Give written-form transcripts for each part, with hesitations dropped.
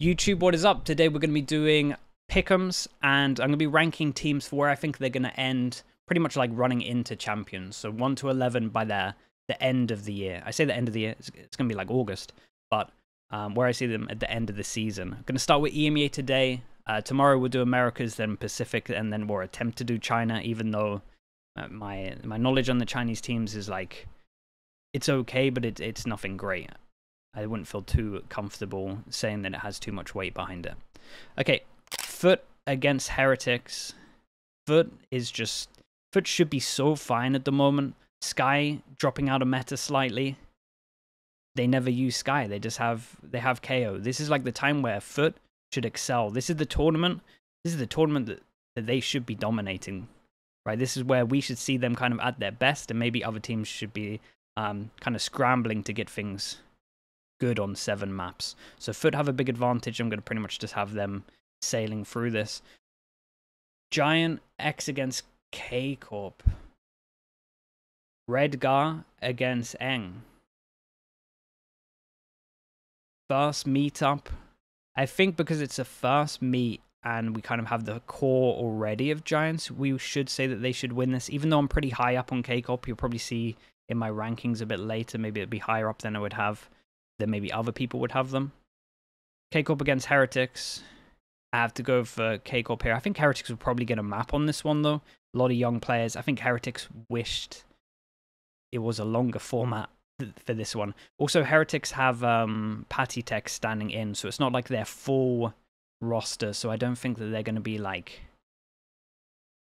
YouTube, what is up? Today we're going to be doing pick'ems, and I'm going to be ranking teams for where I think they're going to end, pretty much like running into champions. So 1 to 11 by the end of the year. I say the end of the year, it's going to be like August, but where I see them at the end of the season. I'm going to start with EMEA today. Tomorrow we'll do Americas, then Pacific, and then we'll attempt to do China, even though my knowledge on the Chinese teams is like, it's okay, but it's nothing great. I wouldn't feel too comfortable saying that it has too much weight behind it. Okay, Foot against Heretics. Foot should be so fine at the moment. Sky dropping out of meta slightly. They never use Sky. They have KO. This is like the time where Foot should excel. This is the tournament. This is the tournament that they should be dominating. Right? This is where we should see them kind of at their best, and maybe other teams should be kind of scrambling to get things good on 7 maps. So Foot have a big advantage. I'm going to pretty much just have them sailing through this. Giant X against K Corp. Redgar against Eng. First meetup. I think because it's a first meet and we kind of have the core already of Giants, we should say that they should win this. Even though I'm pretty high up on K Corp, you'll probably see in my rankings a bit later, maybe it'd be higher up than I would have. Then maybe other people would have them. K-Corp against Heretics. I have to go for K-Corp here. I think Heretics would probably get a map on this one, though. A lot of young players. I think Heretics wished it was a longer format for this one. Also, Heretics have Patty Tech standing in, so it's not like their full roster, so I don't think that they're going to be, like,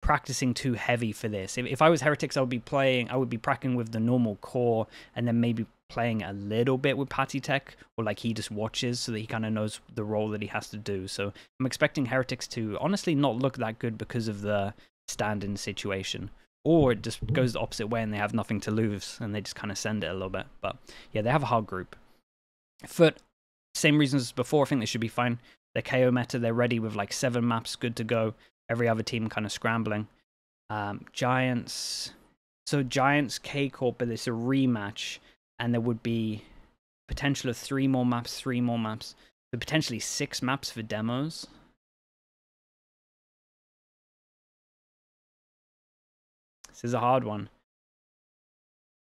practicing too heavy for this. If I was Heretics, I would be practicing with the normal core, and then maybe playing a little bit with Patty Tech, or like he just watches so that he kind of knows the role that he has to do. So I'm expecting Heretics to honestly not look that good because of the stand-in situation, or it just goes the opposite way and they have nothing to lose and they just kind of send it a little bit. But yeah, they have a hard group. Foot, same reasons as before. I think they should be fine. They're KO meta. They're ready with like 7 maps good to go. Every other team kind of scrambling. Giants. So Giants K-Corp, but it's a rematch. And there would be potential of 3 more maps, so potentially 6 maps for demos. This is a hard one.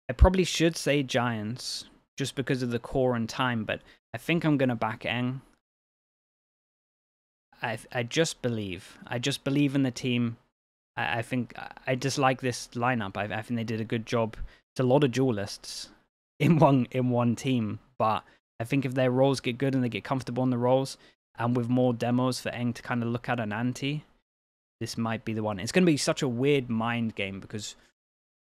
I probably should say Giants, just because of the core and time, but I think I'm going to back Eng. I just believe. I just believe in the team. I think I just like this lineup. I think they did a good job. It's a lot of duelists in one team, but I think if their roles get good and they get comfortable on the roles, and with more demos for Eng to kind of look at an anti, this might be the one. It's going to be such a weird mind game because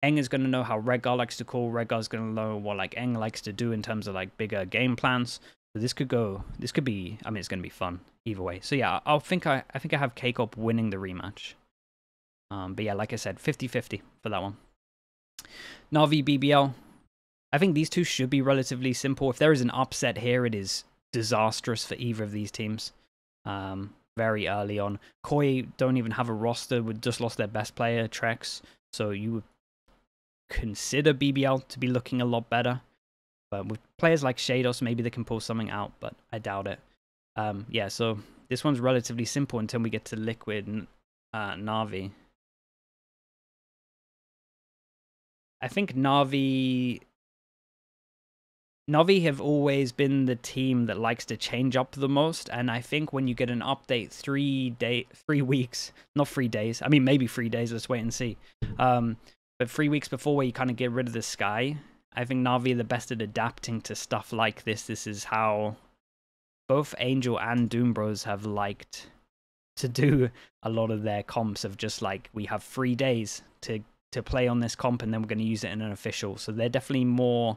Eng is going to know how Redgar likes to call. Redgar's going to know what like Eng likes to do in terms of like bigger game plans. So this could be. I mean, it's going to be fun either way. So yeah, I think I have K-Corp winning the rematch. But yeah, like I said, 50-50 for that one. Na'Vi BBL. I think these two should be relatively simple. If there is an upset here, it is disastrous for either of these teams. Very early on. Koi don't even have a roster. We just lost their best player, Trex. So you would consider BBL to be looking a lot better. But with players like Shados, maybe they can pull something out, but I doubt it. Yeah, so this one's relatively simple until we get to Liquid and Na'Vi. I think Na'Vi have always been the team that likes to change up the most, and I think when you get an update 3 weeks, not 3 days, I mean maybe 3 days, let's wait and see, but 3 weeks before where you kind of get rid of the Sky, I think Na'Vi are the best at adapting to stuff like this. This is how both Angel and Doom Bros have liked to do a lot of their comps, of just like, we have 3 days to play on this comp and then we're going to use it in an official. So they're definitely more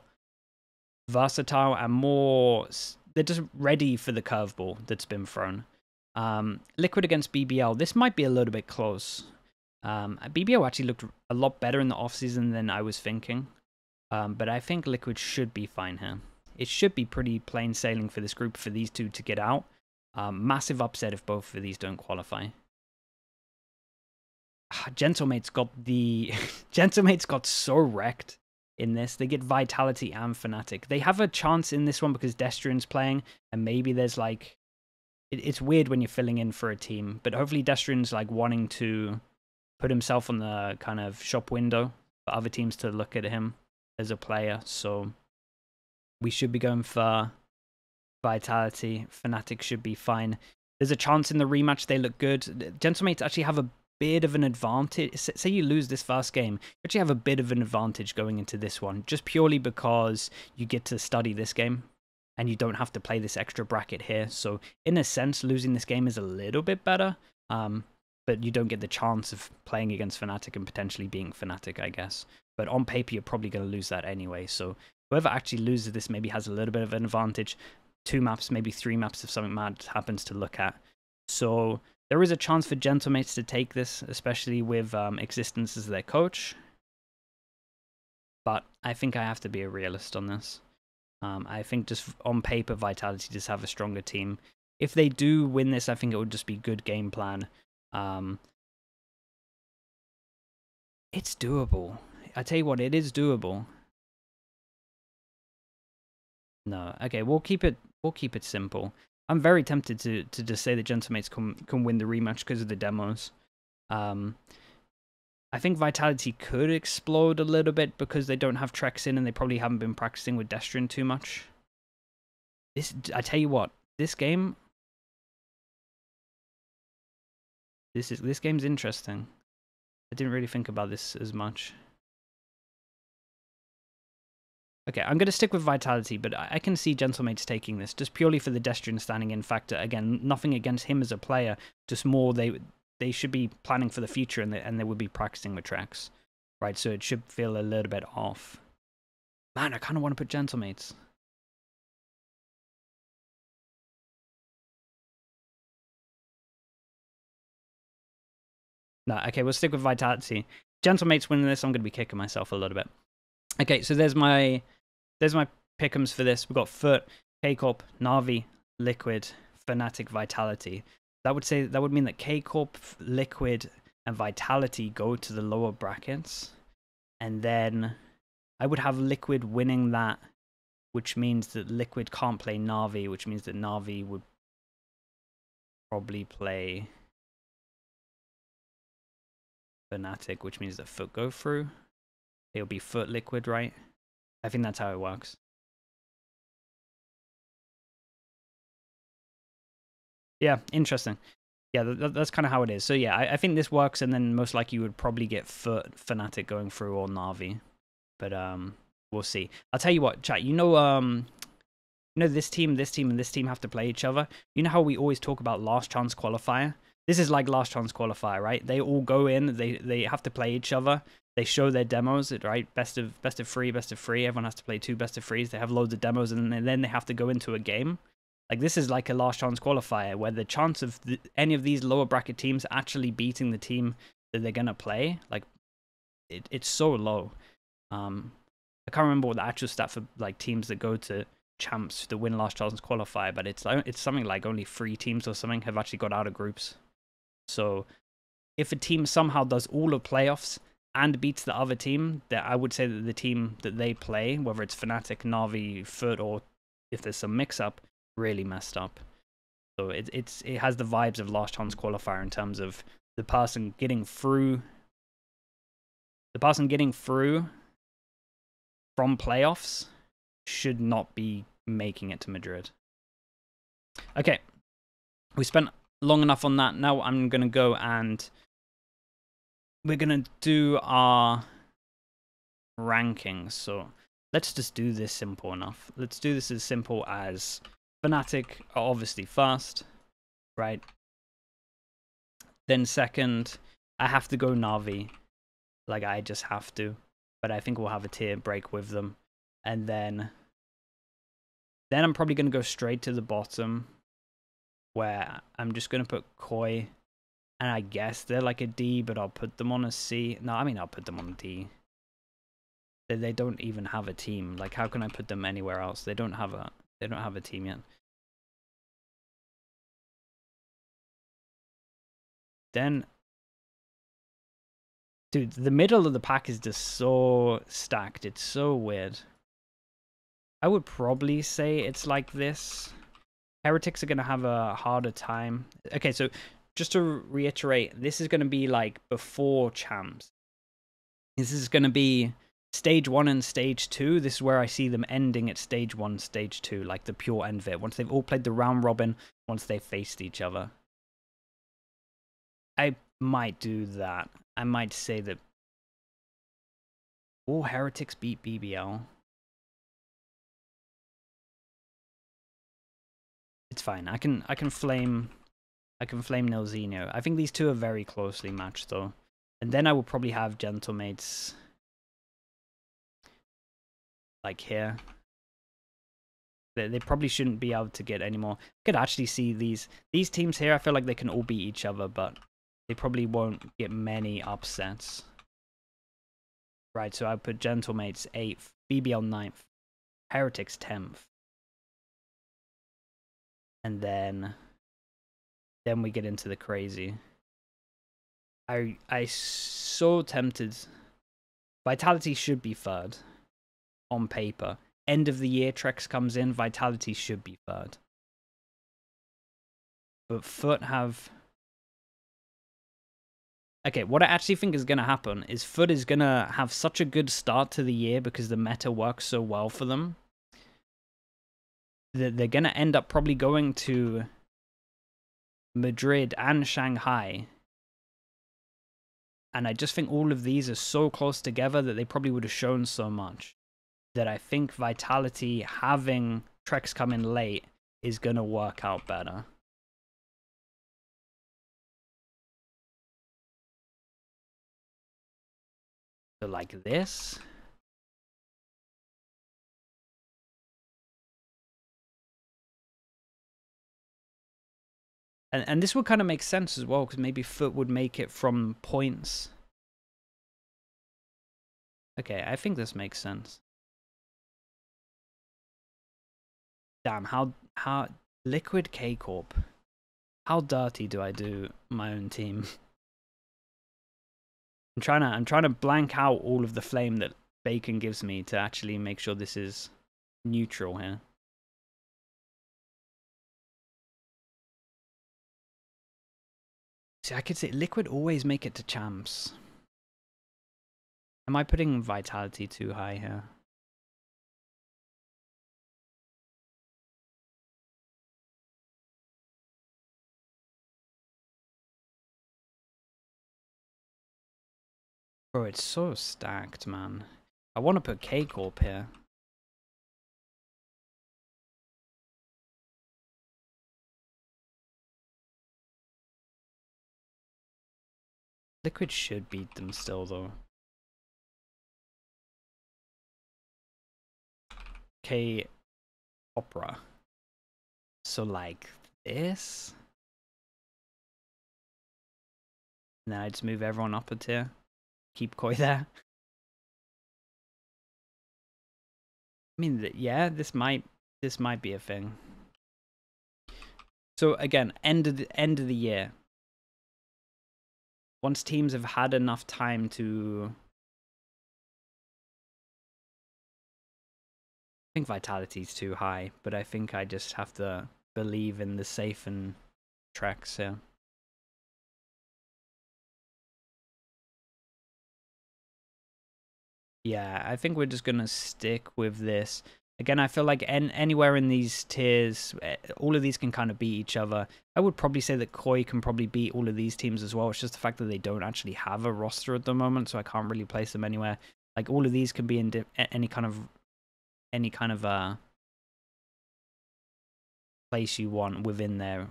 versatile and more, they're just ready for the curveball that's been thrown. Liquid against BBL, this might be a little bit close. BBL actually looked a lot better in the offseason than I was thinking, but I think Liquid should be fine here. It should be pretty plain sailing for this group for these two to get out. Massive upset if both of these don't qualify. Gentlemate's got so wrecked in this. They get Vitality and Fnatic. They have a chance in this one because Destrian's playing, and maybe there's like it's weird when you're filling in for a team, but hopefully Destrian's like wanting to put himself on the kind of shop window for other teams to look at him as a player. So we should be going for Vitality. Fnatic should be fine. There's a chance in the rematch they look good. Gentlemates actually have a bit of an advantage. Say you lose this first game, you actually have a bit of an advantage going into this one, just purely because you get to study this game and you don't have to play this extra bracket here. So in a sense, losing this game is a little bit better, but you don't get the chance of playing against Fnatic and potentially being Fnatic, I guess. But on paper, you're probably going to lose that anyway. So whoever actually loses this maybe has a little bit of an advantage. 2 maps, maybe 3 maps if something mad happens to look at. So there is a chance for Gentlemates to take this, especially with Existence as their coach. But I think I have to be a realist on this. I think just on paper, Vitality just have a stronger team. If they do win this, I think it would just be good game plan. It's doable. I tell you what, it is doable. No, okay, we'll keep it simple. I'm very tempted to just say that Gentlemates can win the rematch because of the demos. I think Vitality could explode a little bit because they don't have Trex in and they probably haven't been practicing with Destrian too much. I tell you what, this game, this game's interesting. I didn't really think about this as much. Okay, I'm going to stick with Vitality, but I can see Gentlemates taking this, just purely for the Destrian standing in factor. Again, nothing against him as a player, just more they should be planning for the future and they would be practicing with Trex. Right, so it should feel a little bit off. Man, I kind of want to put Gentlemates. No, okay, we'll stick with Vitality. Gentlemates winning this, I'm going to be kicking myself a little bit. Okay, so there's my pick'ems for this. We've got Foot, K-Corp, Na'Vi, Liquid, Fnatic, Vitality. That would mean that K-Corp, Liquid, and Vitality go to the lower brackets. And then I would have Liquid winning that, which means that Liquid can't play Na'Vi, which means that Na'Vi would probably play Fnatic, which means that Foot go through. It'll be Foot Liquid, right? I think that's how it works. Yeah, interesting. Yeah, that's kind of how it is. So yeah, I think this works, and then most likely you would probably get Foot, Fnatic going through, or Na'Vi. But we'll see. I'll tell you what, chat. You know this team, and this team have to play each other. You know how we always talk about last chance qualifier? This is like last chance qualifier, right? They all go in, they have to play each other. They show their demos, right? Best of 3, best of 3. Everyone has to play 2 best of 3s. They have loads of demos, and then they have to go into a game. Like, this is like a last chance qualifier where the chance of any of these lower bracket teams actually beating the team that they're gonna play, like, it's so low. I can't remember what the actual stat for like teams that go to champs to win last chance qualifier, but it's something like only 3 teams or something have actually got out of groups. So if a team somehow does all of playoffs and beats the other team, that I would say that the team that they play, whether it's Fnatic, Na'Vi, Foot, or if there's some mix-up, really messed up. So it has the vibes of last chance qualifier in terms of the person getting through. The person getting through from playoffs should not be making it to Madrid. Okay, we spent long enough on that. Now I'm gonna go and we're gonna do our rankings. So let's just do this simple enough. Let's do this as simple as Fnatic are obviously first, right? Then second, I have to go Na'Vi. Like, I just have to. But I think we'll have a tier break with them. And then I'm probably going to go straight to the bottom, where I'm just going to put Koi. And I guess they're like a D, but I'll put them on a C. No, I mean, I'll put them on a D. They don't even have a team. Like, how can I put them anywhere else? They don't have a team yet. Then, dude, the middle of the pack is just so stacked. It's so weird. I would probably say it's like this. Heretics are going to have a harder time. Okay, so just to reiterate, this is going to be like before champs. This is going to be stage 1 and stage 2. This is where I see them ending at stage 1, stage 2, like the pure end of it. Once they've all played the round robin, once they've faced each other. I might do that. I might say that all Heretics beat BBL. It's fine. I can flame Nilzinho. I think these two are very closely matched though. And then I will probably have Gentlemates like here. They probably shouldn't be able to get any more. I could actually see these teams here. I feel like they can all beat each other, but they probably won't get many upsets. Right, so I put Gentlemates 8th, BBL 9th, Heretics 10th. And then we get into the crazy. I so tempted. Vitality should be third on paper. End of the year Trex comes in, Vitality should be third. But Foot have... Okay, what I actually think is going to happen is Foot is going to have such a good start to the year because the meta works so well for them. That they're going to end up probably going to Madrid and Shanghai. And I just think all of these are so close together that they probably would have shown so much. That I think Vitality having Trex come in late is going to work out better. So like this. And this would kind of make sense as well, because maybe Foot would make it from points. Okay, I think this makes sense. Damn, how Liquid K Corp. How dirty do I do my own team? I'm trying to blank out all of the flame that Bacon gives me to actually make sure this is neutral here. See, I could say Liquid always make it to champs. Am I putting Vitality too high here? Bro, it's so stacked, man. I want to put K Corp here. Liquid should beat them still, though. K Opera. So like this. And then I just move everyone up a tier. Keep Koi there. I mean, yeah, this might be a thing. So again, end of the year. Once teams have had enough time to... I think Vitality's too high, but I think I just have to believe in the safe and Trex here. Yeah, I think we're just going to stick with this. Again, I feel like anywhere in these tiers, all of these can kind of beat each other. I would probably say that Koi can probably beat all of these teams as well. It's just the fact that they don't actually have a roster at the moment, so I can't really place them anywhere. Like, all of these can be in any kind of place you want within their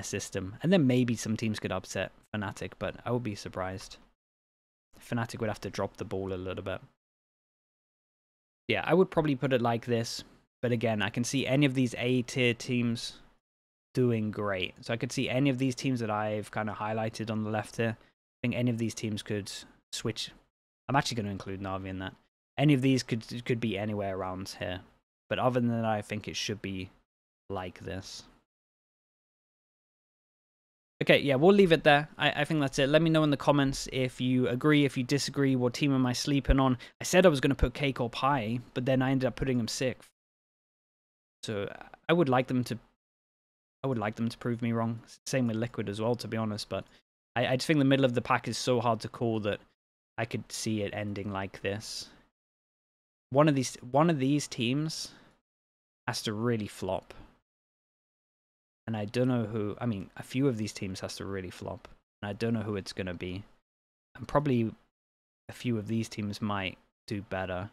system. And then maybe some teams could upset Fnatic, but I would be surprised. Fnatic would have to drop the ball a little bit. Yeah, I would probably put it like this. But again, I can see any of these A-tier teams doing great. So I could see any of these teams that I've kind of highlighted on the left here. I think any of these teams could switch. I'm actually going to include Na'Vi in that. Any of these could be anywhere around here. But other than that, I think it should be like this. Okay, yeah, we'll leave it there. I think that's it. Let me know in the comments if you agree, if you disagree, what team am I sleeping on. I said I was going to put K Corp high, but then I ended up putting him 6th. So I would like them to prove me wrong. Same with Liquid as well, to be honest. But I just think the middle of the pack is so hard to call that I could see it ending like this. One of these teams has to really flop. And I don't know who. I mean, a few of these teams has to really flop. And I don't know who it's going to be. And probably a few of these teams might do better.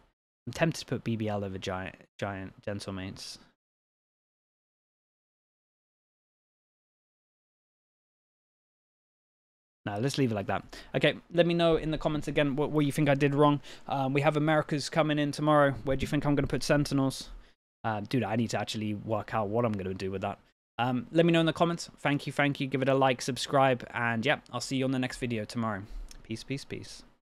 I'm tempted to put BBL over Giant Gentlemates. No, let's leave it like that. Okay, let me know in the comments again what you think I did wrong. We have Americas coming in tomorrow. Where do you think I'm going to put Sentinels? Dude, I need to actually work out what I'm going to do with that. Let me know in the comments. Thank you. Give it a like, subscribe, and yeah, I'll see you on the next video tomorrow. Peace.